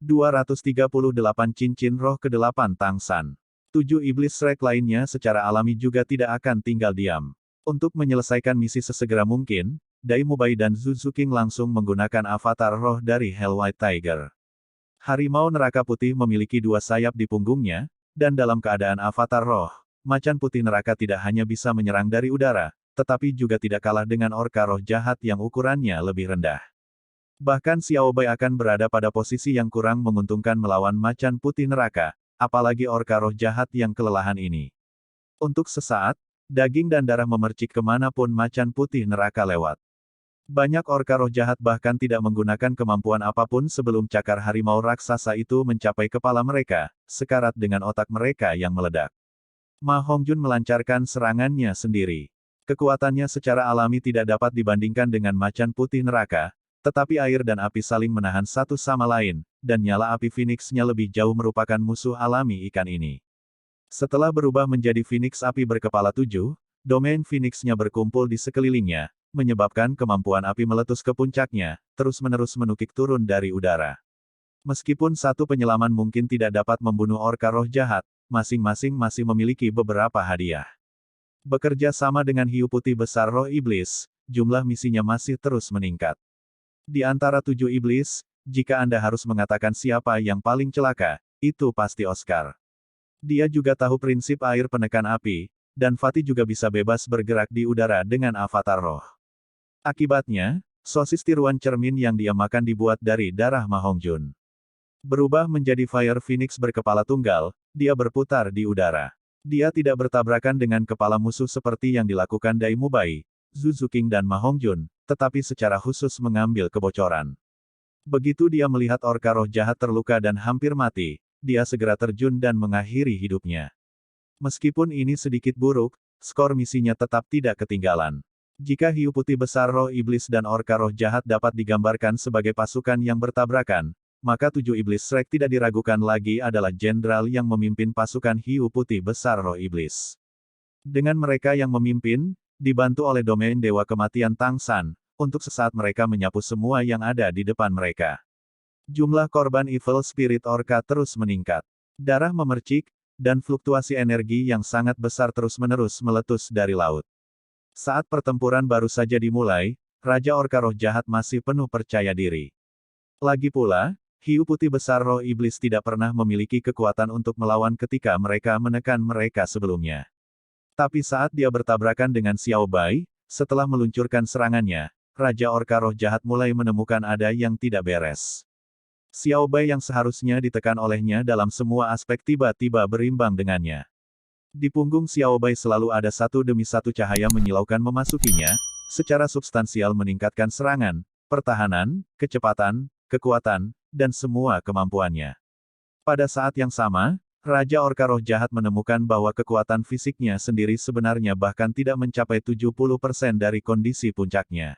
238 cincin roh ke-8 Tangsan. 7 iblis Shrek lainnya secara alami juga tidak akan tinggal diam. Untuk menyelesaikan misi sesegera mungkin, Dai Mubai dan Zuzu King langsung menggunakan avatar roh dari Hell White Tiger. Harimau neraka putih memiliki 2 sayap di punggungnya, dan dalam keadaan avatar roh, macan putih neraka tidak hanya bisa menyerang dari udara, tetapi juga tidak kalah dengan orka roh jahat yang ukurannya lebih rendah. Bahkan Xiao Bai akan berada pada posisi yang kurang menguntungkan melawan macan putih neraka, apalagi orka roh jahat yang kelelahan ini. Untuk sesaat, daging dan darah memercik kemanapun macan putih neraka lewat. Banyak orka roh jahat bahkan tidak menggunakan kemampuan apapun sebelum cakar harimau raksasa itu mencapai kepala mereka, sekarat dengan otak mereka yang meledak. Ma Hongjun melancarkan serangannya sendiri. Kekuatannya secara alami tidak dapat dibandingkan dengan macan putih neraka, tetapi air dan api saling menahan satu sama lain, dan nyala api Phoenix-nya lebih jauh merupakan musuh alami ikan ini. Setelah berubah menjadi Phoenix api berkepala 7, domain Phoenix-nya berkumpul di sekelilingnya, menyebabkan kemampuan api meletus ke puncaknya, terus-menerus menukik turun dari udara. Meskipun satu penyelaman mungkin tidak dapat membunuh orka roh jahat, masing-masing masih memiliki beberapa hadiah. Bekerja sama dengan hiu putih besar roh iblis, jumlah misinya masih terus meningkat. Di antara 7 iblis, jika Anda harus mengatakan siapa yang paling celaka, itu pasti Oscar. Dia juga tahu prinsip air penekan api, dan Fatih juga bisa bebas bergerak di udara dengan avatar roh. Akibatnya, sosis tiruan cermin yang dia makan dibuat dari darah Ma Hongjun. Berubah menjadi Fire Phoenix berkepala tunggal, dia berputar di udara. Dia tidak bertabrakan dengan kepala musuh seperti yang dilakukan Dai Mubai, Zuzu King dan Ma Hongjun, tetapi secara khusus mengambil kebocoran. Begitu dia melihat orka roh jahat terluka dan hampir mati, dia segera terjun dan mengakhiri hidupnya. Meskipun ini sedikit buruk, skor misinya tetap tidak ketinggalan. Jika hiu putih besar roh iblis dan orka roh jahat dapat digambarkan sebagai pasukan yang bertabrakan, maka 7 iblis Shrek tidak diragukan lagi adalah jenderal yang memimpin pasukan hiu putih besar roh iblis. Dengan mereka yang memimpin, dibantu oleh domain Dewa Kematian Tangsan, untuk sesaat mereka menyapu semua yang ada di depan mereka. Jumlah korban Evil Spirit Orca terus meningkat. Darah memercik, dan fluktuasi energi yang sangat besar terus-menerus meletus dari laut. Saat pertempuran baru saja dimulai, Raja Orca Roh Jahat masih penuh percaya diri. Lagi pula, hiu putih besar roh iblis tidak pernah memiliki kekuatan untuk melawan ketika mereka menekan mereka sebelumnya. Tapi saat dia bertabrakan dengan Xiao Bai, setelah meluncurkan serangannya, Raja Orca Roh Jahat mulai menemukan ada yang tidak beres. Xiao Bai yang seharusnya ditekan olehnya dalam semua aspek tiba-tiba berimbang dengannya. Di punggung Xiao Bai selalu ada satu demi satu cahaya menyilaukan memasukinya, secara substansial meningkatkan serangan, pertahanan, kecepatan, kekuatan, dan semua kemampuannya. Pada saat yang sama, Raja Orca Roh Jahat menemukan bahwa kekuatan fisiknya sendiri sebenarnya bahkan tidak mencapai 70% dari kondisi puncaknya.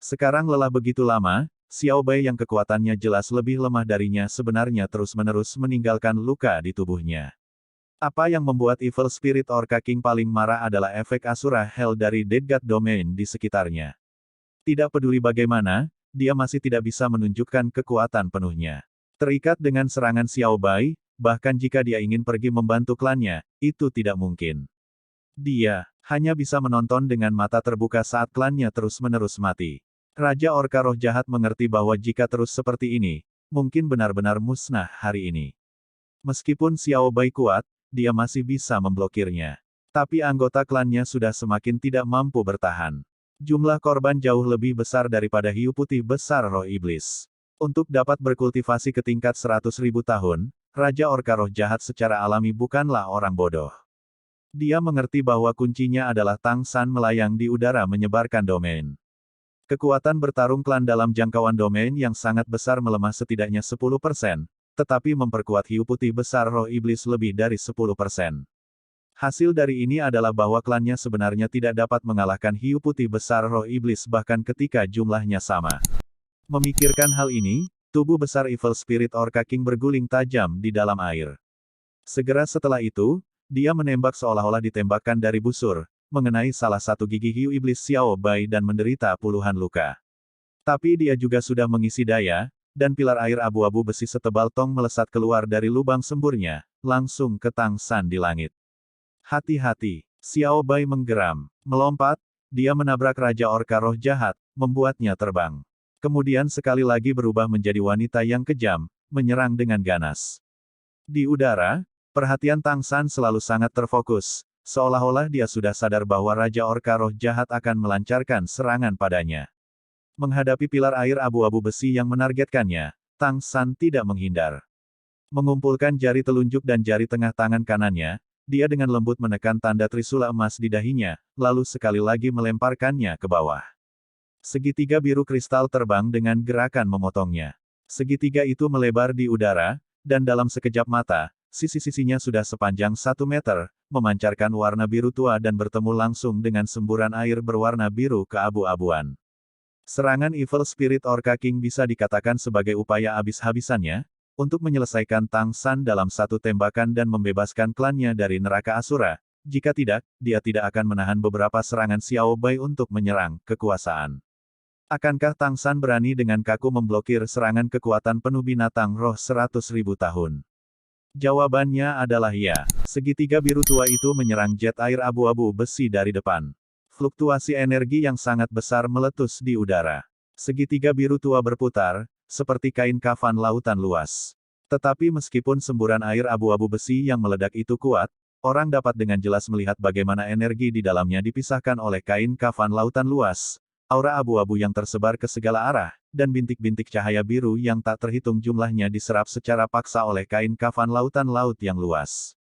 Sekarang lelah begitu lama, Xiao Bai yang kekuatannya jelas lebih lemah darinya sebenarnya terus-menerus meninggalkan luka di tubuhnya. Apa yang membuat Evil Spirit Orca King paling marah adalah efek Asura Hell dari Dead God Domain di sekitarnya. Tidak peduli bagaimana, dia masih tidak bisa menunjukkan kekuatan penuhnya. Terikat dengan serangan Xiao Bai, bahkan jika dia ingin pergi membantu klannya, itu tidak mungkin. Dia hanya bisa menonton dengan mata terbuka saat klannya terus-menerus mati. Raja Orca Roh Jahat mengerti bahwa jika terus seperti ini, mungkin benar-benar musnah hari ini. Meskipun Xiao Bai kuat, dia masih bisa memblokirnya. Tapi anggota klannya sudah semakin tidak mampu bertahan. Jumlah korban jauh lebih besar daripada hiu putih besar roh iblis. Untuk dapat berkultivasi ke tingkat 100.000 tahun, Raja Orca Roh Jahat secara alami bukanlah orang bodoh. Dia mengerti bahwa kuncinya adalah Tangsan melayang di udara menyebarkan domain. Kekuatan bertarung klan dalam jangkauan domain yang sangat besar melemah setidaknya 10%, tetapi memperkuat hiu putih besar roh iblis lebih dari 10%. Hasil dari ini adalah bahwa klannya sebenarnya tidak dapat mengalahkan hiu putih besar roh iblis bahkan ketika jumlahnya sama. Memikirkan hal ini, tubuh besar Evil Spirit Orca King berguling tajam di dalam air. Segera setelah itu, dia menembak seolah-olah ditembakkan dari busur, mengenai salah satu gigi hiu iblis Xiao Bai dan menderita puluhan luka. Tapi dia juga sudah mengisi daya, dan pilar air abu-abu besi setebal tong melesat keluar dari lubang semburnya, langsung ke Tang San di langit. Hati-hati, Xiao Bai menggeram. Melompat, dia menabrak Raja Orka Roh Jahat, membuatnya terbang. Kemudian sekali lagi berubah menjadi wanita yang kejam, menyerang dengan ganas. Di udara, perhatian Tang San selalu sangat terfokus, seolah-olah dia sudah sadar bahwa Raja Orka Roh Jahat akan melancarkan serangan padanya. Menghadapi pilar air abu-abu besi yang menargetkannya, Tang San tidak menghindar. Mengumpulkan jari telunjuk dan jari tengah tangan kanannya, dia dengan lembut menekan tanda trisula emas di dahinya, lalu sekali lagi melemparkannya ke bawah. Segitiga biru kristal terbang dengan gerakan memotongnya. Segitiga itu melebar di udara, dan dalam sekejap mata, sisi-sisinya sudah sepanjang 1 meter, memancarkan warna biru tua dan bertemu langsung dengan semburan air berwarna biru keabu-abuan. Serangan Evil Spirit Orca King bisa dikatakan sebagai upaya habis-habisannya, untuk menyelesaikan Tang San dalam satu tembakan dan membebaskan klannya dari neraka Asura. Jika tidak, dia tidak akan menahan beberapa serangan Xiao Bai untuk menyerang kekuasaan. Akankah Tang San berani dengan kaku memblokir serangan kekuatan penuh binatang roh 100.000 tahun? Jawabannya adalah ya. Segitiga biru tua itu menyerang jet air abu-abu besi dari depan. Fluktuasi energi yang sangat besar meletus di udara. Segitiga biru tua berputar, seperti kain kafan lautan luas. Tetapi meskipun semburan air abu-abu besi yang meledak itu kuat, orang dapat dengan jelas melihat bagaimana energi di dalamnya dipisahkan oleh kain kafan lautan luas, aura abu-abu yang tersebar ke segala arah, dan bintik-bintik cahaya biru yang tak terhitung jumlahnya diserap secara paksa oleh kain kafan lautan laut yang luas.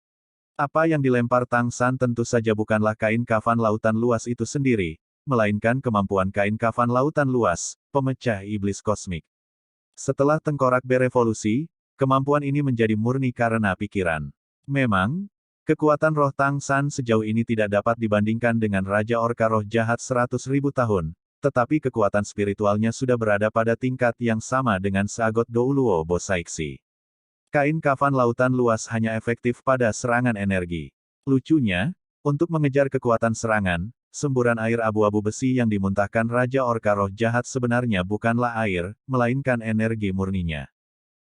Apa yang dilempar Tang San tentu saja bukanlah kain kafan lautan luas itu sendiri, melainkan kemampuan kain kafan lautan luas, pemecah iblis kosmik. Setelah tengkorak berevolusi, kemampuan ini menjadi murni karena pikiran. Memang, kekuatan roh Tang San sejauh ini tidak dapat dibandingkan dengan Raja Orka Roh Jahat 100.000 tahun, tetapi kekuatan spiritualnya sudah berada pada tingkat yang sama dengan Sagot Douluo Bosaiksi. Kain kafan lautan luas hanya efektif pada serangan energi. Lucunya, untuk mengejar kekuatan serangan, semburan air abu-abu besi yang dimuntahkan Raja Orka Roh Jahat sebenarnya bukanlah air, melainkan energi murninya.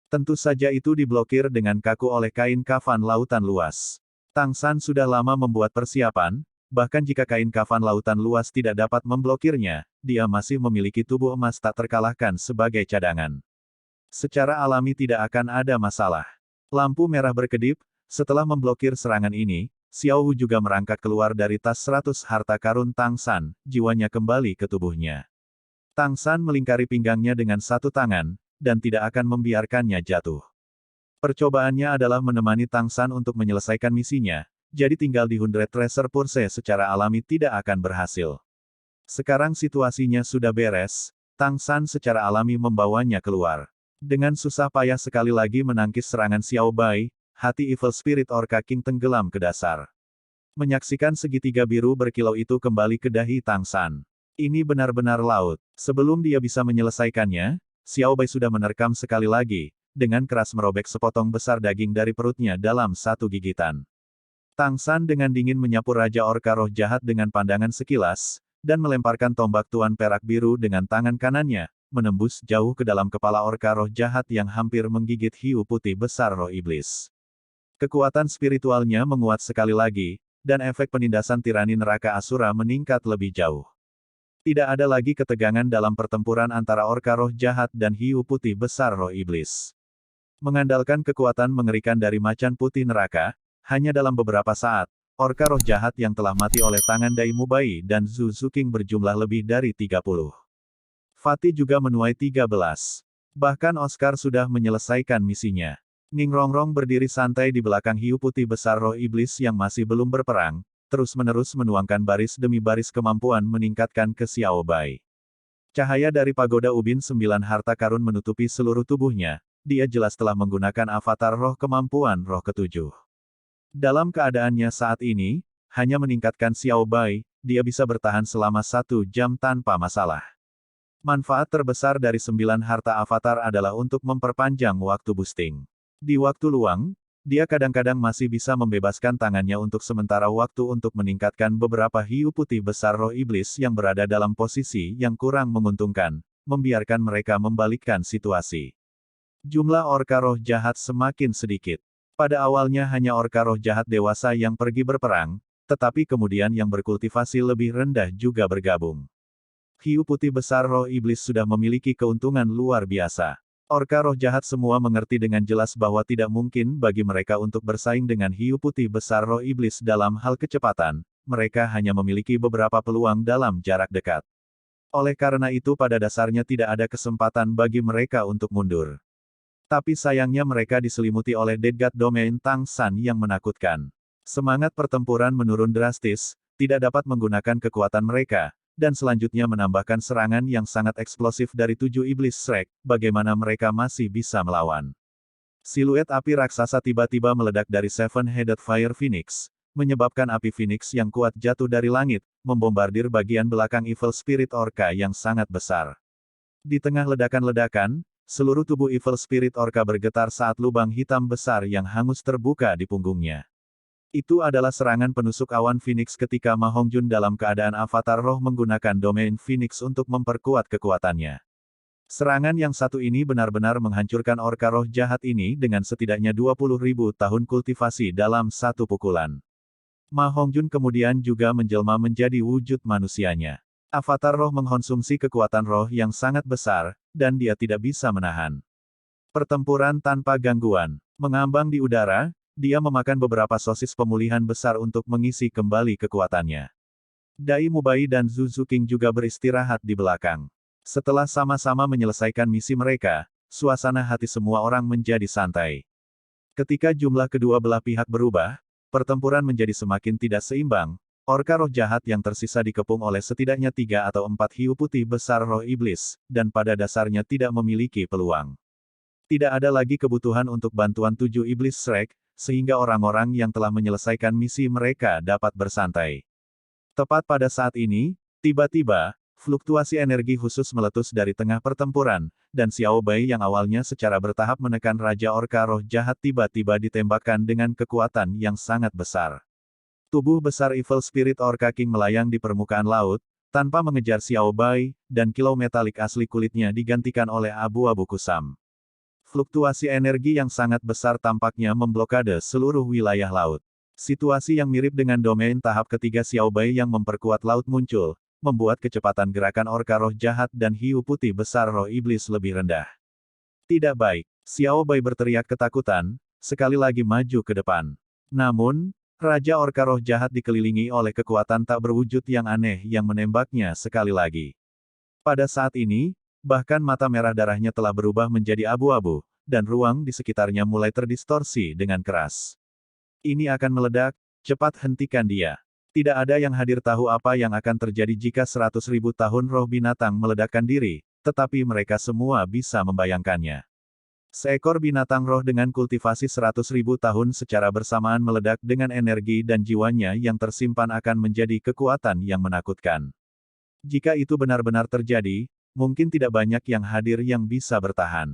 Tentu saja itu diblokir dengan kaku oleh kain kafan lautan luas. Tang San sudah lama membuat persiapan, bahkan jika kain kafan lautan luas tidak dapat memblokirnya, dia masih memiliki tubuh emas tak terkalahkan sebagai cadangan. Secara alami tidak akan ada masalah. Lampu merah berkedip, setelah memblokir serangan ini, Xiao Hu juga merangkak keluar dari tas 100 harta karun Tang San, jiwanya kembali ke tubuhnya. Tang San melingkari pinggangnya dengan satu tangan, dan tidak akan membiarkannya jatuh. Percobaannya adalah menemani Tang San untuk menyelesaikan misinya, jadi tinggal di 100 Treasure Purse secara alami tidak akan berhasil. Sekarang situasinya sudah beres, Tang San secara alami membawanya keluar. Dengan susah payah sekali lagi menangkis serangan Xiao Bai, hati Evil Spirit Orca King tenggelam ke dasar. Menyaksikan segitiga biru berkilau itu kembali ke dahi Tang San. Ini benar-benar laut. Sebelum dia bisa menyelesaikannya, Xiao Bai sudah menerkam sekali lagi, dengan keras merobek sepotong besar daging dari perutnya dalam satu gigitan. Tang San dengan dingin menyapu Raja Orka Roh Jahat dengan pandangan sekilas, dan melemparkan tombak tuan perak biru dengan tangan kanannya, menembus jauh ke dalam kepala Orka Roh Jahat yang hampir menggigit hiu putih besar roh iblis. Kekuatan spiritualnya menguat sekali lagi, dan efek penindasan tirani neraka Asura meningkat lebih jauh. Tidak ada lagi ketegangan dalam pertempuran antara Orka Roh Jahat dan hiu putih besar roh iblis. Mengandalkan kekuatan mengerikan dari macan putih neraka, hanya dalam beberapa saat, Orka Roh Jahat yang telah mati oleh tangan Dai Mubai dan Zhu Zuqing berjumlah lebih dari 30. Fatih juga menuai 13. Bahkan Oscar sudah menyelesaikan misinya. Ning Rongrong berdiri santai di belakang hiu putih besar roh iblis yang masih belum berperang, terus-menerus menuangkan baris demi baris kemampuan meningkatkan ke Xiao Bai. Cahaya dari pagoda ubin 9 harta karun menutupi seluruh tubuhnya, dia jelas telah menggunakan avatar roh kemampuan roh ketujuh. Dalam keadaannya saat ini, hanya meningkatkan Xiao Bai, dia bisa bertahan selama 1 jam tanpa masalah. Manfaat terbesar dari 9 harta avatar adalah untuk memperpanjang waktu boosting. Di waktu luang, dia kadang-kadang masih bisa membebaskan tangannya untuk sementara waktu untuk meningkatkan beberapa hiu putih besar roh iblis yang berada dalam posisi yang kurang menguntungkan, membiarkan mereka membalikkan situasi. Jumlah orka roh jahat semakin sedikit. Pada awalnya hanya orka roh jahat dewasa yang pergi berperang, tetapi kemudian yang berkultivasi lebih rendah juga bergabung. Hiu putih besar roh iblis sudah memiliki keuntungan luar biasa. Orka roh jahat semua mengerti dengan jelas bahwa tidak mungkin bagi mereka untuk bersaing dengan hiu putih besar roh iblis dalam hal kecepatan, mereka hanya memiliki beberapa peluang dalam jarak dekat. Oleh karena itu pada dasarnya tidak ada kesempatan bagi mereka untuk mundur. Tapi sayangnya mereka diselimuti oleh Deadgat Domain Tang San yang menakutkan. Semangat pertempuran menurun drastis, tidak dapat menggunakan kekuatan mereka, dan selanjutnya menambahkan serangan yang sangat eksplosif dari 7 iblis Shrek, bagaimana mereka masih bisa melawan. Siluet api raksasa tiba-tiba meledak dari Seven-Headed Fire Phoenix, menyebabkan api Phoenix yang kuat jatuh dari langit, membombardir bagian belakang Evil Spirit Orca yang sangat besar. Di tengah ledakan-ledakan, seluruh tubuh Evil Spirit Orca bergetar saat lubang hitam besar yang hangus terbuka di punggungnya. Itu adalah serangan penusuk awan Phoenix ketika Ma Hongjun dalam keadaan avatar roh menggunakan domain Phoenix untuk memperkuat kekuatannya. Serangan yang satu ini benar-benar menghancurkan orka roh jahat ini dengan setidaknya 20.000 tahun kultivasi dalam satu pukulan. Ma Hongjun kemudian juga menjelma menjadi wujud manusianya. Avatar roh mengkonsumsi kekuatan roh yang sangat besar, dan dia tidak bisa menahan. Pertempuran tanpa gangguan. Mengambang di udara, dia memakan beberapa sosis pemulihan besar untuk mengisi kembali kekuatannya. Dai Mubai dan Zhu Zuqing juga beristirahat di belakang. Setelah sama-sama menyelesaikan misi mereka, suasana hati semua orang menjadi santai. Ketika jumlah kedua belah pihak berubah, pertempuran menjadi semakin tidak seimbang. Orka roh jahat yang tersisa dikepung oleh setidaknya 3 atau 4 hiu putih besar roh iblis, dan pada dasarnya tidak memiliki peluang. Tidak ada lagi kebutuhan untuk bantuan 7 iblis Shrek, sehingga orang-orang yang telah menyelesaikan misi mereka dapat bersantai. Tepat pada saat ini, tiba-tiba, fluktuasi energi khusus meletus dari tengah pertempuran, dan Xiao Bai yang awalnya secara bertahap menekan Raja Orka roh jahat tiba-tiba ditembakkan dengan kekuatan yang sangat besar. Tubuh besar Evil Spirit Orca King melayang di permukaan laut, tanpa mengejar Xiao Bai, dan kilau metalik asli kulitnya digantikan oleh abu-abu kusam. Fluktuasi energi yang sangat besar tampaknya memblokade seluruh wilayah laut. Situasi yang mirip dengan domain tahap ketiga Xiao Bai yang memperkuat laut muncul, membuat kecepatan gerakan orka roh jahat dan hiu putih besar roh iblis lebih rendah. Tidak baik. Xiao Bai berteriak ketakutan, sekali lagi maju ke depan. Namun, Raja Orka roh jahat dikelilingi oleh kekuatan tak berwujud yang aneh yang menembaknya sekali lagi. Pada saat ini, bahkan mata merah darahnya telah berubah menjadi abu-abu, dan ruang di sekitarnya mulai terdistorsi dengan keras. Ini akan meledak, cepat hentikan dia. Tidak ada yang hadir tahu apa yang akan terjadi jika 100.000 tahun roh binatang meledakkan diri, tetapi mereka semua bisa membayangkannya. Seekor binatang roh dengan kultivasi 100.000 tahun secara bersamaan meledak dengan energi dan jiwanya yang tersimpan akan menjadi kekuatan yang menakutkan. Jika itu benar-benar terjadi, mungkin tidak banyak yang hadir yang bisa bertahan.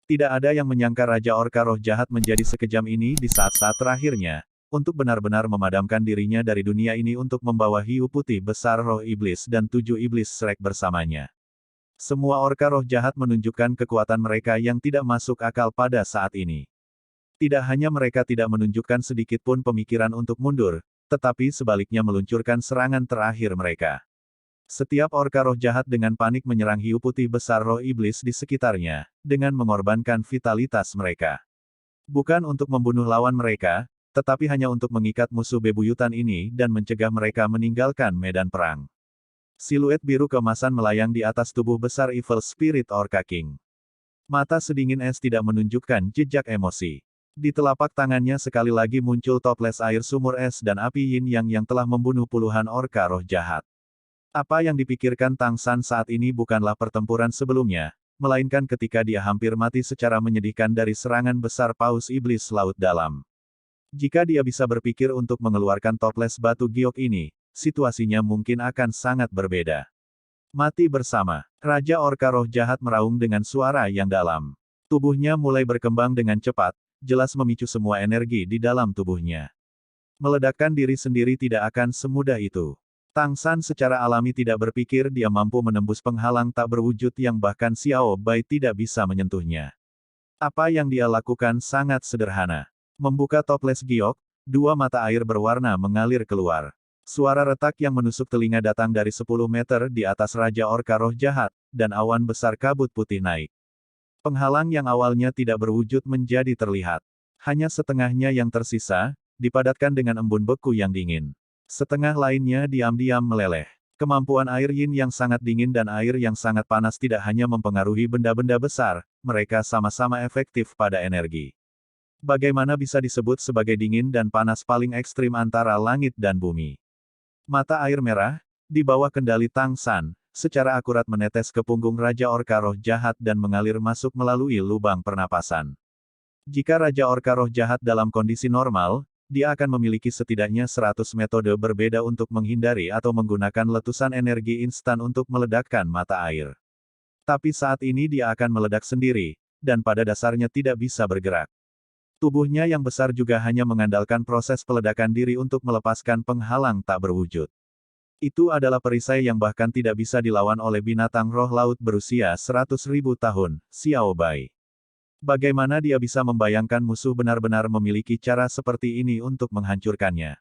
Tidak ada yang menyangka Raja Orka roh jahat menjadi sekejam ini di saat-saat terakhirnya, untuk benar-benar memadamkan dirinya dari dunia ini untuk membawa hiu putih besar roh iblis dan 7 iblis Shrek bersamanya. Semua orka roh jahat menunjukkan kekuatan mereka yang tidak masuk akal pada saat ini. Tidak hanya mereka tidak menunjukkan sedikit pun pemikiran untuk mundur, tetapi sebaliknya meluncurkan serangan terakhir mereka. Setiap orka roh jahat dengan panik menyerang hiu putih besar roh iblis di sekitarnya, dengan mengorbankan vitalitas mereka. Bukan untuk membunuh lawan mereka, tetapi hanya untuk mengikat musuh bebuyutan ini dan mencegah mereka meninggalkan medan perang. Siluet biru keemasan melayang di atas tubuh besar Evil Spirit Orca King. Mata sedingin es tidak menunjukkan jejak emosi. Di telapak tangannya sekali lagi muncul toples air sumur es dan api yin yang telah membunuh puluhan orka roh jahat. Apa yang dipikirkan Tang San saat ini bukanlah pertempuran sebelumnya, melainkan ketika dia hampir mati secara menyedihkan dari serangan besar Paus Iblis Laut Dalam. Jika dia bisa berpikir untuk mengeluarkan toples batu giok ini, situasinya mungkin akan sangat berbeda. Mati bersama. Raja Orka roh jahat meraung dengan suara yang dalam. Tubuhnya mulai berkembang dengan cepat, jelas memicu semua energi di dalam tubuhnya. Meledakkan diri sendiri tidak akan semudah itu. Tang San secara alami tidak berpikir dia mampu menembus penghalang tak berwujud yang bahkan Xiao Bai tidak bisa menyentuhnya. Apa yang dia lakukan sangat sederhana. Membuka toples giok, dua mata air berwarna mengalir keluar. Suara retak yang menusuk telinga datang dari 10 meter di atas Raja Orka Roh Jahat, dan awan besar kabut putih naik. Penghalang yang awalnya tidak berwujud menjadi terlihat. Hanya setengahnya yang tersisa, dipadatkan dengan embun beku yang dingin. Setengah lainnya diam-diam meleleh. Kemampuan air yin yang sangat dingin dan air yang sangat panas tidak hanya mempengaruhi benda-benda besar, mereka sama-sama efektif pada energi. Bagaimana bisa disebut sebagai dingin dan panas paling ekstrim antara langit dan bumi? Mata air merah, di bawah kendali Tang San, secara akurat menetes ke punggung Raja Orka Roh Jahat dan mengalir masuk melalui lubang pernapasan. Jika Raja Orka Roh Jahat dalam kondisi normal, dia akan memiliki setidaknya 100 metode berbeda untuk menghindari atau menggunakan letusan energi instan untuk meledakkan mata air. Tapi saat ini dia akan meledak sendiri, dan pada dasarnya tidak bisa bergerak. Tubuhnya yang besar juga hanya mengandalkan proses peledakan diri untuk melepaskan penghalang tak berwujud. Itu adalah perisai yang bahkan tidak bisa dilawan oleh binatang roh laut berusia 100.000 tahun, Xiao Bai. Bagaimana dia bisa membayangkan musuh benar-benar memiliki cara seperti ini untuk menghancurkannya?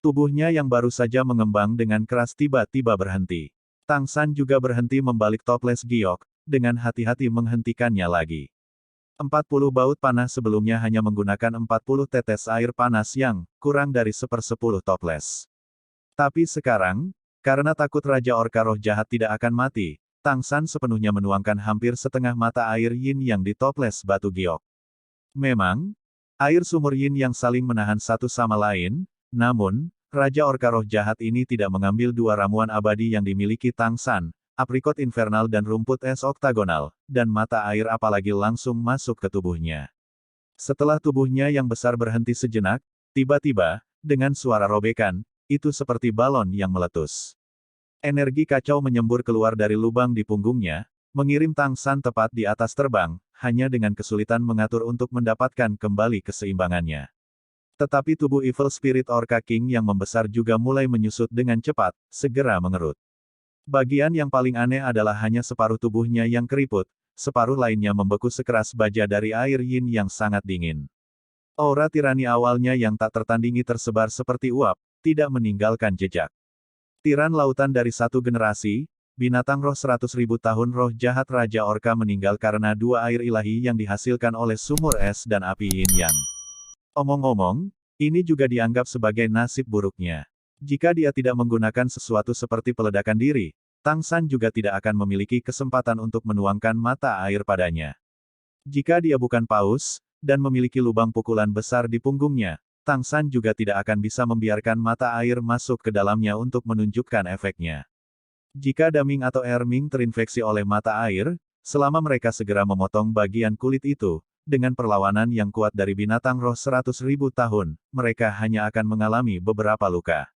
Tubuhnya yang baru saja mengembang dengan keras tiba-tiba berhenti. Tang San juga berhenti membalik toples giok, dengan hati-hati menghentikannya lagi. 40 baut panah sebelumnya hanya menggunakan 40 tetes air panas yang kurang dari 1/10 toples. Tapi sekarang, karena takut Raja Orka Roh Jahat tidak akan mati, Tang San sepenuhnya menuangkan hampir setengah mata air yin yang di toples batu giok. Memang, air sumur yin yang saling menahan satu sama lain, namun, Raja Orka Roh Jahat ini tidak mengambil dua ramuan abadi yang dimiliki Tang San, aprikot infernal dan rumput es oktagonal, dan mata air apalagi langsung masuk ke tubuhnya. Setelah tubuhnya yang besar berhenti sejenak, tiba-tiba, dengan suara robekan, itu seperti balon yang meletus. Energi kacau menyembur keluar dari lubang di punggungnya, mengirim Tang San tepat di atas terbang, hanya dengan kesulitan mengatur untuk mendapatkan kembali keseimbangannya. Tetapi tubuh Evil Spirit Orca King yang membesar juga mulai menyusut dengan cepat, segera mengerut. Bagian yang paling aneh adalah hanya separuh tubuhnya yang keriput, separuh lainnya membeku sekeras baja dari air yin yang sangat dingin. Aura tirani awalnya yang tak tertandingi tersebar seperti uap, tidak meninggalkan jejak. Tiran lautan dari satu generasi, binatang roh 100.000 tahun roh jahat Raja Orka meninggal karena dua air ilahi yang dihasilkan oleh sumur es dan api yin yang. Omong-omong, ini juga dianggap sebagai nasib buruknya. Jika dia tidak menggunakan sesuatu seperti peledakan diri, Tang San juga tidak akan memiliki kesempatan untuk menuangkan mata air padanya. Jika dia bukan paus, dan memiliki lubang pukulan besar di punggungnya, Tang San juga tidak akan bisa membiarkan mata air masuk ke dalamnya untuk menunjukkan efeknya. Jika Daming atau Erming terinfeksi oleh mata air, selama mereka segera memotong bagian kulit itu, dengan perlawanan yang kuat dari binatang roh 100.000 tahun, mereka hanya akan mengalami beberapa luka.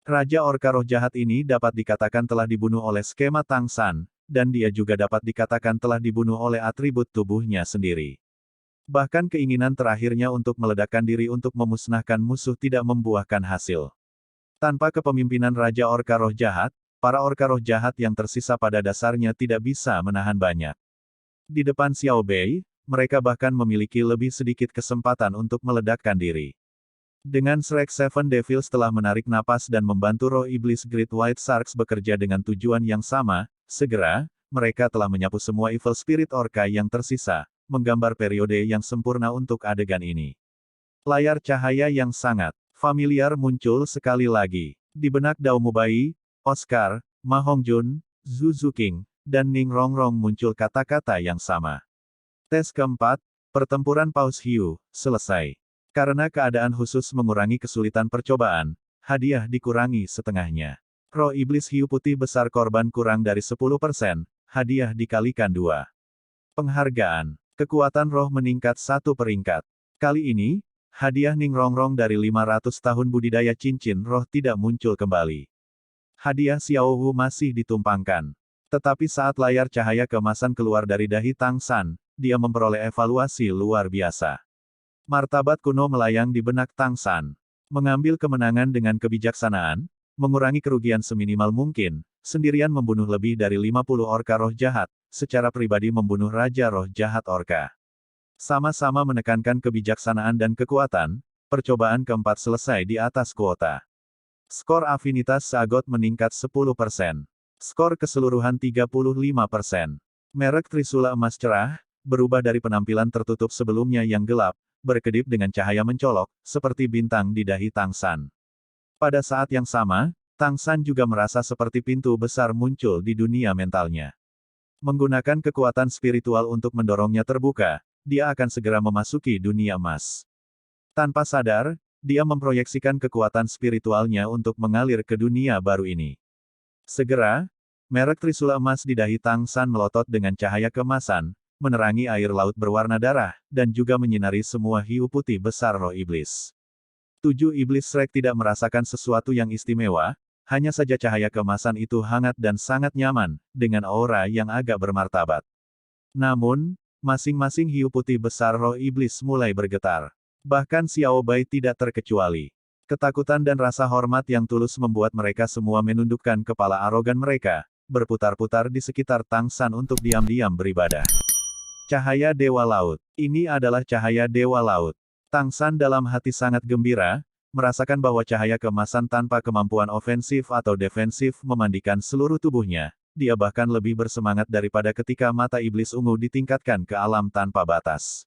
Raja Orka Roh Jahat ini dapat dikatakan telah dibunuh oleh skema Tang San, dan dia juga dapat dikatakan telah dibunuh oleh atribut tubuhnya sendiri. Bahkan keinginan terakhirnya untuk meledakkan diri untuk memusnahkan musuh tidak membuahkan hasil. Tanpa kepemimpinan Raja Orka Roh Jahat, para Orka Roh Jahat yang tersisa pada dasarnya tidak bisa menahan banyak. Di depan Xiao Bei, mereka bahkan memiliki lebih sedikit kesempatan untuk meledakkan diri. Dengan Shrek Seven Devils telah menarik napas dan membantu roh iblis Great White Sharks bekerja dengan tujuan yang sama, segera, mereka telah menyapu semua Evil Spirit Orca yang tersisa, menggambar periode yang sempurna untuk adegan ini. Layar cahaya yang sangat familiar muncul sekali lagi. Di benak Dao Mubai, Oscar, Ma Hongjun, Zhu Zuqing, dan Ning Rongrong muncul kata-kata yang sama. Tes keempat, pertempuran Paus Hiu, selesai. Karena keadaan khusus mengurangi kesulitan percobaan, hadiah dikurangi setengahnya. Roh Iblis Hiu Putih besar korban kurang dari 10%, hadiah dikalikan 2. Penghargaan. Kekuatan roh meningkat 1 peringkat. Kali ini, hadiah Ning Rongrong dari 500 tahun budidaya cincin roh tidak muncul kembali. Hadiah Xiao Wu masih ditumpangkan. Tetapi saat layar cahaya keemasan keluar dari dahi Tang San, dia memperoleh evaluasi luar biasa. Martabat kuno melayang di benak Tang San. Mengambil kemenangan dengan kebijaksanaan, mengurangi kerugian seminimal mungkin, sendirian membunuh lebih dari 50 orka roh jahat, secara pribadi membunuh Raja Roh Jahat Orka. Sama-sama menekankan kebijaksanaan dan kekuatan, percobaan keempat selesai di atas kuota. Skor afinitas Sagot meningkat 10%. Skor keseluruhan 35%. Merek Trisula emas cerah, berubah dari penampilan tertutup sebelumnya yang gelap, berkedip dengan cahaya mencolok, seperti bintang di dahi Tang San. Pada saat yang sama, Tang San juga merasa seperti pintu besar muncul di dunia mentalnya. Menggunakan kekuatan spiritual untuk mendorongnya terbuka, dia akan segera memasuki dunia emas. Tanpa sadar, dia memproyeksikan kekuatan spiritualnya untuk mengalir ke dunia baru ini. Segera, merek Trisula emas di dahi Tang San melotot dengan cahaya keemasan, menerangi air laut berwarna darah, dan juga menyinari semua hiu putih besar roh iblis. 7 iblis Shrek tidak merasakan sesuatu yang istimewa, hanya saja cahaya keemasan itu hangat dan sangat nyaman, dengan aura yang agak bermartabat. Namun, masing-masing hiu putih besar roh iblis mulai bergetar. Bahkan Xiao Bai tidak terkecuali. Ketakutan dan rasa hormat yang tulus membuat mereka semua menundukkan kepala arogan mereka, berputar-putar di sekitar Tang San untuk diam-diam beribadah. Cahaya Dewa Laut. Ini adalah cahaya Dewa Laut. Tang San dalam hati sangat gembira, merasakan bahwa cahaya keemasan tanpa kemampuan ofensif atau defensif memandikan seluruh tubuhnya. Dia bahkan lebih bersemangat daripada ketika mata iblis ungu ditingkatkan ke alam tanpa batas.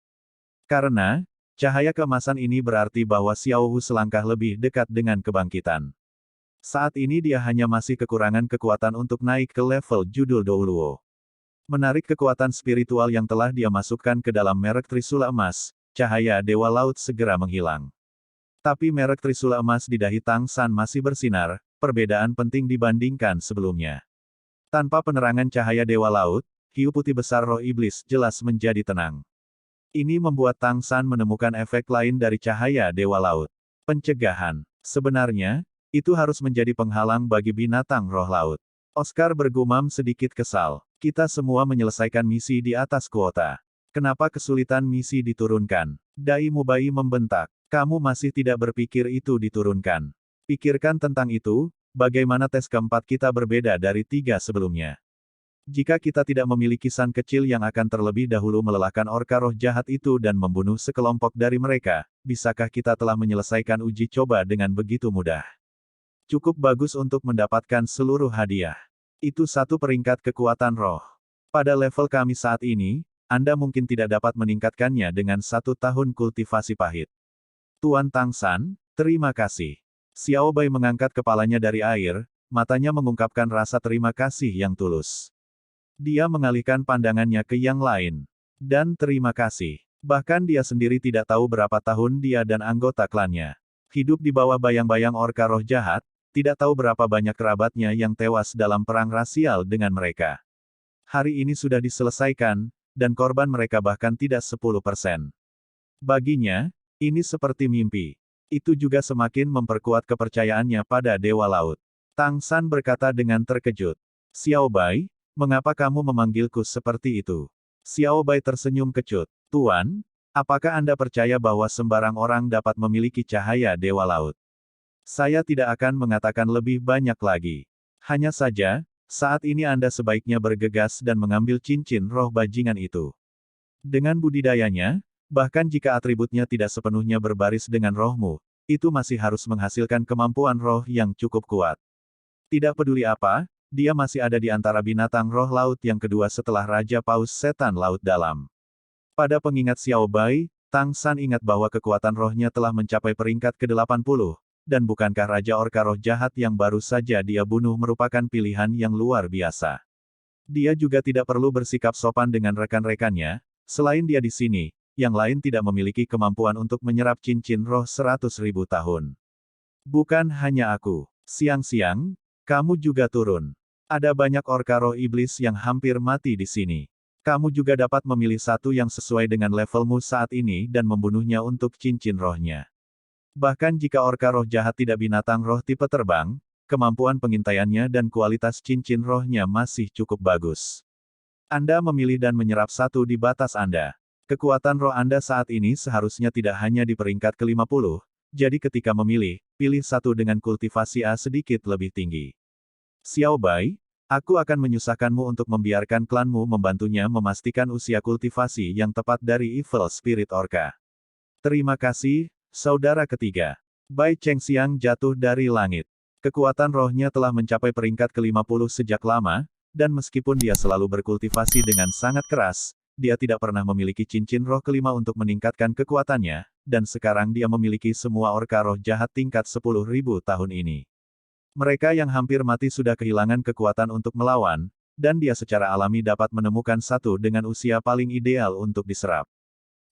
Karena, cahaya keemasan ini berarti bahwa Xiao Hu selangkah lebih dekat dengan kebangkitan. Saat ini dia hanya masih kekurangan kekuatan untuk naik ke level judul Douluo. Menarik kekuatan spiritual yang telah dia masukkan ke dalam merek Trisula emas, cahaya Dewa Laut segera menghilang. Tapi merek Trisula emas di dahi Tang San masih bersinar, perbedaan penting dibandingkan sebelumnya. Tanpa penerangan cahaya Dewa Laut, hiu putih besar roh iblis jelas menjadi tenang. Ini membuat Tang San menemukan efek lain dari cahaya Dewa Laut. Pencegahan. Sebenarnya, itu harus menjadi penghalang bagi binatang roh laut. Oscar bergumam sedikit kesal. Kita semua menyelesaikan misi di atas kuota. Kenapa kesulitan misi diturunkan? Dai Mubai membentak. Kamu masih tidak berpikir itu diturunkan. Pikirkan tentang itu, bagaimana tes keempat kita berbeda dari 3 sebelumnya. Jika kita tidak memiliki san kecil yang akan terlebih dahulu melelahkan orka roh jahat itu dan membunuh sekelompok dari mereka, bisakah kita telah menyelesaikan uji coba dengan begitu mudah? Cukup bagus untuk mendapatkan seluruh hadiah. Itu satu peringkat kekuatan roh. Pada level kami saat ini, Anda mungkin tidak dapat meningkatkannya dengan 1 tahun kultivasi pahit. Tuan Tang San, terima kasih. Xiao Bai mengangkat kepalanya dari air, matanya mengungkapkan rasa terima kasih yang tulus. Dia mengalihkan pandangannya ke yang lain. Dan terima kasih. Bahkan dia sendiri tidak tahu berapa tahun dia dan anggota klannya hidup di bawah bayang-bayang orka roh jahat, tidak tahu berapa banyak kerabatnya yang tewas dalam perang rasial dengan mereka. Hari ini sudah diselesaikan, dan korban mereka bahkan tidak 10%. Baginya, ini seperti mimpi. Itu juga semakin memperkuat kepercayaannya pada Dewa Laut. Tang San berkata dengan terkejut. Xiao Bai, mengapa kamu memanggilku seperti itu? Xiao Bai tersenyum kecut. Tuan, apakah Anda percaya bahwa sembarang orang dapat memiliki cahaya Dewa Laut? Saya tidak akan mengatakan lebih banyak lagi. Hanya saja, saat ini Anda sebaiknya bergegas dan mengambil cincin roh bajingan itu. Dengan budidayanya, bahkan jika atributnya tidak sepenuhnya berbaris dengan rohmu, itu masih harus menghasilkan kemampuan roh yang cukup kuat. Tidak peduli apa, dia masih ada di antara binatang roh laut yang kedua setelah Raja Paus Setan Laut Dalam. Pada pengingat Xiao Bai, Tang San ingat bahwa kekuatan rohnya telah mencapai peringkat ke-80. Dan bukankah Raja Orka Roh Jahat yang baru saja dia bunuh merupakan pilihan yang luar biasa? Dia juga tidak perlu bersikap sopan dengan rekan-rekannya, selain dia di sini, yang lain tidak memiliki kemampuan untuk menyerap cincin roh 100.000 tahun. Bukan hanya aku. Siang-siang, kamu juga turun. Ada banyak orka roh iblis yang hampir mati di sini. Kamu juga dapat memilih satu yang sesuai dengan levelmu saat ini dan membunuhnya untuk cincin rohnya. Bahkan jika orka roh jahat tidak binatang roh tipe terbang, kemampuan pengintaiannya dan kualitas cincin rohnya masih cukup bagus. Anda memilih dan menyerap satu di batas Anda. Kekuatan roh Anda saat ini seharusnya tidak hanya di peringkat ke-50, jadi ketika memilih, pilih satu dengan kultivasi A sedikit lebih tinggi. Xiao Bai, Aku akan menyusahkanmu untuk membiarkan klanmu membantunya memastikan usia kultivasi yang tepat dari Evil Spirit Orca. Terima kasih, saudara ketiga. Bai Chengxiang jatuh dari langit. Kekuatan rohnya telah mencapai peringkat ke-50 sejak lama, dan meskipun dia selalu berkultivasi dengan sangat keras, dia tidak pernah memiliki cincin roh kelima untuk meningkatkan kekuatannya, dan sekarang dia memiliki semua orka roh jahat tingkat 10.000 tahun ini. Mereka yang hampir mati sudah kehilangan kekuatan untuk melawan, dan dia secara alami dapat menemukan satu dengan usia paling ideal untuk diserap.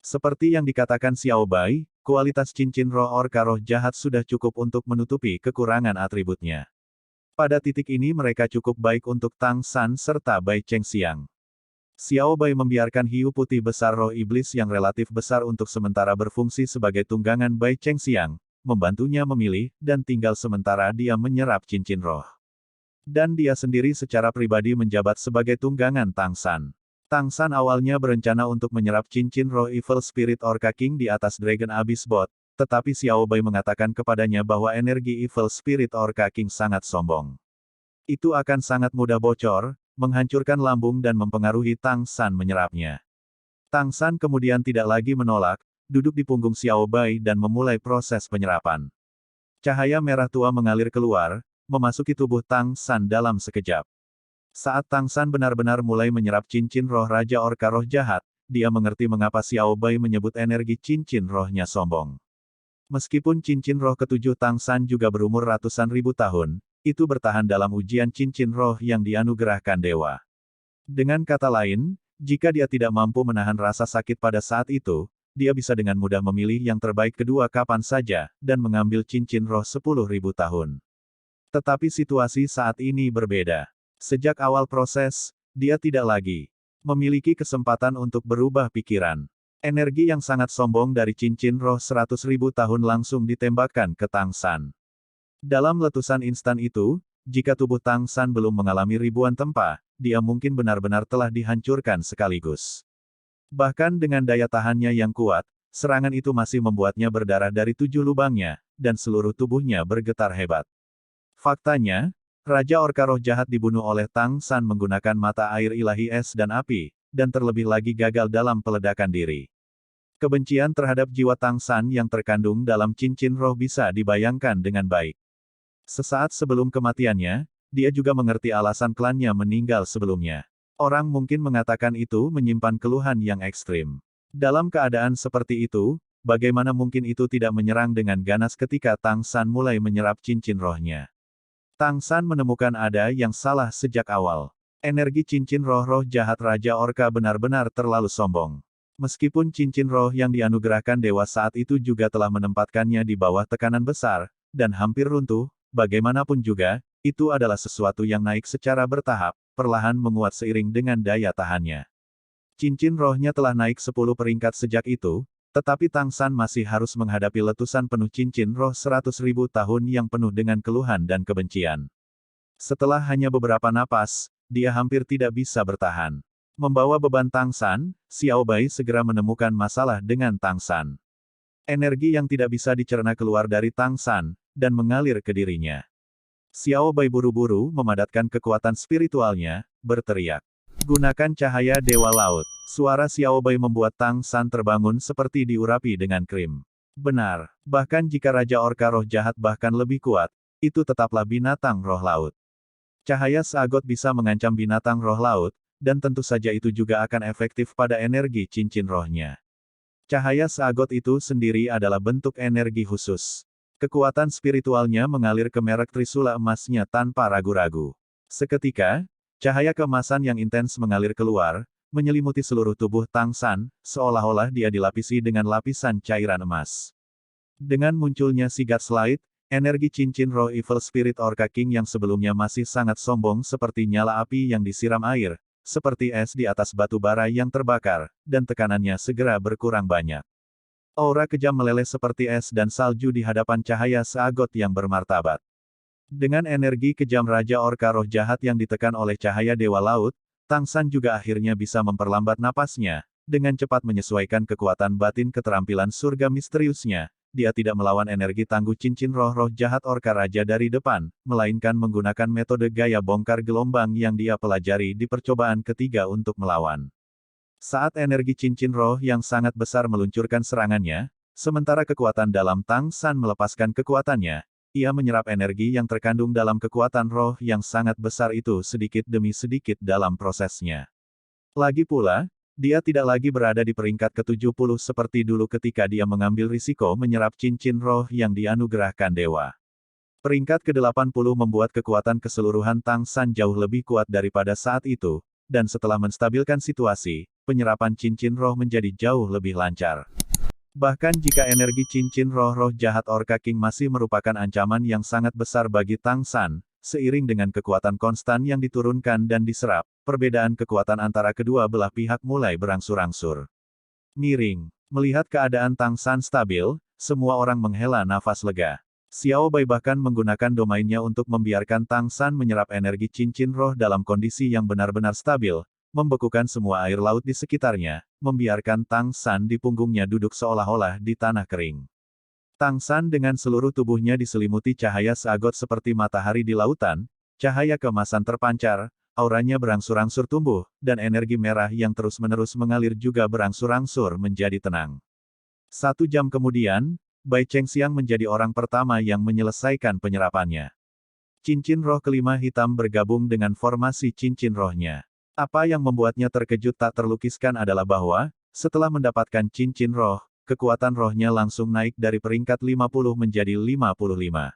Seperti yang dikatakan Xiao Bai, kualitas cincin roh orka roh jahat sudah cukup untuk menutupi kekurangan atributnya. Pada titik ini mereka cukup baik untuk Tang San serta Bai Chengxiang. Xiao Bai membiarkan hiu putih besar roh iblis yang relatif besar untuk sementara berfungsi sebagai tunggangan Bai Chengxiang, membantunya memilih, dan tinggal sementara dia menyerap cincin roh. Dan dia sendiri secara pribadi menjabat sebagai tunggangan Tang San. Tang San awalnya berencana untuk menyerap cincin roh Evil Spirit Orca King di atas Dragon Abyss Bot, tetapi Xiao Bai mengatakan kepadanya bahwa energi Evil Spirit Orca King sangat sombong. Itu akan sangat mudah bocor, menghancurkan lambung dan mempengaruhi Tang San menyerapnya. Tang San kemudian tidak lagi menolak, duduk di punggung Xiao Bai dan memulai proses penyerapan. Cahaya merah tua mengalir keluar, memasuki tubuh Tang San dalam sekejap. Saat Tang San benar-benar mulai menyerap cincin roh Raja Orca Roh Jahat, dia mengerti mengapa Xiao Bai menyebut energi cincin rohnya sombong. Meskipun cincin roh ketujuh Tang San juga berumur ratusan ribu tahun, itu bertahan dalam ujian cincin roh yang dianugerahkan dewa. Dengan kata lain, jika dia tidak mampu menahan rasa sakit pada saat itu, dia bisa dengan mudah memilih yang terbaik kedua kapan saja, dan mengambil cincin roh 10.000 tahun. Tetapi situasi saat ini berbeda. Sejak awal proses, dia tidak lagi memiliki kesempatan untuk berubah pikiran. Energi yang sangat sombong dari cincin roh 100.000 tahun langsung ditembakkan ke Tang San. Dalam letusan instan itu, jika tubuh Tang San belum mengalami ribuan tempa, dia mungkin benar-benar telah dihancurkan sekaligus. Bahkan dengan daya tahannya yang kuat, serangan itu masih membuatnya berdarah dari 7 lubangnya, dan seluruh tubuhnya bergetar hebat. Faktanya, Raja Orca Roh Jahat dibunuh oleh Tang San menggunakan mata air ilahi es dan api, dan terlebih lagi gagal dalam peledakan diri. Kebencian terhadap jiwa Tang San yang terkandung dalam cincin roh bisa dibayangkan dengan baik. Sesaat sebelum kematiannya, dia juga mengerti alasan klannya meninggal sebelumnya. Orang mungkin mengatakan itu menyimpan keluhan yang ekstrim. Dalam keadaan seperti itu, bagaimana mungkin itu tidak menyerang dengan ganas ketika Tang San mulai menyerap cincin rohnya? Tang San menemukan ada yang salah sejak awal. Energi cincin roh-roh jahat Raja Orca benar-benar terlalu sombong. Meskipun cincin roh yang dianugerahkan dewa saat itu juga telah menempatkannya di bawah tekanan besar, dan hampir runtuh, bagaimanapun juga, itu adalah sesuatu yang naik secara bertahap, perlahan menguat seiring dengan daya tahannya. Cincin rohnya telah naik 10 peringkat sejak itu, tetapi Tang San masih harus menghadapi letusan penuh cincin roh 100.000 tahun yang penuh dengan keluhan dan kebencian. Setelah hanya beberapa napas, dia hampir tidak bisa bertahan. Membawa beban Tang San, Xiao Bai segera menemukan masalah dengan Tang San. Energi yang tidak bisa dicerna keluar dari Tang San, dan mengalir ke dirinya. Xiao Bai buru-buru memadatkan kekuatan spiritualnya, berteriak. Gunakan cahaya Dewa Laut. Suara Xiao Bai membuat Tang San terbangun seperti diurapi dengan krim. Benar, bahkan jika Raja Orca Roh Jahat bahkan lebih kuat, itu tetaplah binatang roh laut. Cahaya seagot bisa mengancam binatang roh laut, dan tentu saja itu juga akan efektif pada energi cincin rohnya. Cahaya seagot itu sendiri adalah bentuk energi khusus. Kekuatan spiritualnya mengalir ke merek trisula emasnya tanpa ragu-ragu. Seketika, cahaya keemasan yang intens mengalir keluar, menyelimuti seluruh tubuh Tang San, seolah-olah dia dilapisi dengan lapisan cairan emas. Dengan munculnya Sigurd Light, energi cincin roh Evil Spirit Orca King yang sebelumnya masih sangat sombong seperti nyala api yang disiram air, seperti es di atas batu bara yang terbakar, dan tekanannya segera berkurang banyak. Aura kejam meleleh seperti es dan salju di hadapan cahaya seagot yang bermartabat. Dengan energi kejam Raja Orca Roh Jahat yang ditekan oleh cahaya Dewa Laut, Tang San juga akhirnya bisa memperlambat napasnya, dengan cepat menyesuaikan kekuatan batin keterampilan surga misteriusnya, dia tidak melawan energi tangguh cincin roh-roh jahat Orka Raja dari depan, melainkan menggunakan metode gaya bongkar gelombang yang dia pelajari di percobaan ketiga untuk melawan. Saat energi cincin roh yang sangat besar meluncurkan serangannya, sementara kekuatan dalam Tang San melepaskan kekuatannya, ia menyerap energi yang terkandung dalam kekuatan roh yang sangat besar itu sedikit demi sedikit dalam prosesnya. Lagi pula, dia tidak lagi berada di peringkat ke-70 seperti dulu ketika dia mengambil risiko menyerap cincin roh yang dianugerahkan dewa. Peringkat ke-80 membuat kekuatan keseluruhan Tang San jauh lebih kuat daripada saat itu, dan setelah menstabilkan situasi, penyerapan cincin roh menjadi jauh lebih lancar. Bahkan jika energi cincin roh-roh jahat Orca King masih merupakan ancaman yang sangat besar bagi Tang San, seiring dengan kekuatan konstan yang diturunkan dan diserap, perbedaan kekuatan antara kedua belah pihak mulai berangsur-angsur. Miring. Melihat keadaan Tang San stabil, semua orang menghela nafas lega. Xiao Bai bahkan menggunakan domainnya untuk membiarkan Tang San menyerap energi cincin roh dalam kondisi yang benar-benar stabil, membekukan semua air laut di sekitarnya, membiarkan Tang San di punggungnya duduk seolah-olah di tanah kering. Tang San dengan seluruh tubuhnya diselimuti cahaya seagot seperti matahari di lautan, cahaya keemasan terpancar, auranya berangsur-angsur tumbuh, dan energi merah yang terus-menerus mengalir juga berangsur-angsur menjadi tenang. 1 jam kemudian, Bai Chengxiang menjadi orang pertama yang menyelesaikan penyerapannya. Cincin roh kelima hitam bergabung dengan formasi cincin rohnya. Apa yang membuatnya terkejut tak terlukiskan adalah bahwa, setelah mendapatkan cincin roh, kekuatan rohnya langsung naik dari peringkat 50 menjadi 55.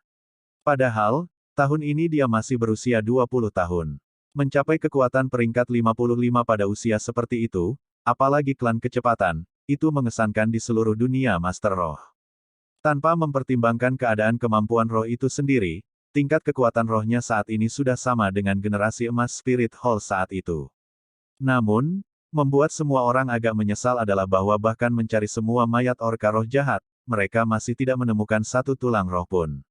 Padahal, tahun ini dia masih berusia 20 tahun. Mencapai kekuatan peringkat 55 pada usia seperti itu, apalagi klan kecepatan, itu mengesankan di seluruh dunia Master Roh. Tanpa mempertimbangkan keadaan kemampuan roh itu sendiri, tingkat kekuatan rohnya saat ini sudah sama dengan generasi emas Spirit Hall saat itu. Namun, membuat semua orang agak menyesal adalah bahwa bahkan mencari semua mayat orka roh jahat, mereka masih tidak menemukan satu tulang roh pun.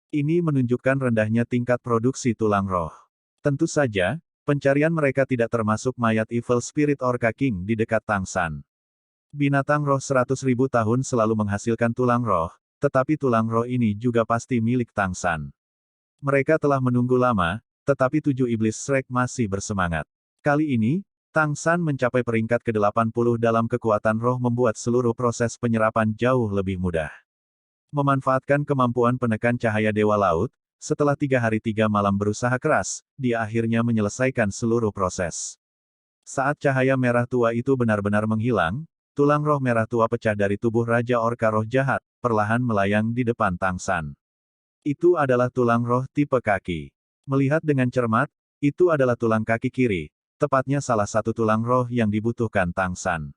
Ini menunjukkan rendahnya tingkat produksi tulang roh. Tentu saja, pencarian mereka tidak termasuk mayat Evil Spirit Orca King di dekat Tang San. Binatang roh 100.000 tahun selalu menghasilkan tulang roh, tetapi tulang roh ini juga pasti milik Tang San. Mereka telah menunggu lama, tetapi 7 iblis Shrek masih bersemangat. Kali ini, Tang San mencapai peringkat ke-80 dalam kekuatan roh membuat seluruh proses penyerapan jauh lebih mudah. Memanfaatkan kemampuan penekan cahaya Dewa Laut, setelah 3 hari 3 malam berusaha keras, dia akhirnya menyelesaikan seluruh proses. Saat cahaya merah tua itu benar-benar menghilang, tulang roh merah tua pecah dari tubuh Raja Orka Roh Jahat, perlahan melayang di depan Tang San. Itu adalah tulang roh tipe kaki. Melihat dengan cermat, itu adalah tulang kaki kiri, tepatnya salah satu tulang roh yang dibutuhkan Tang San.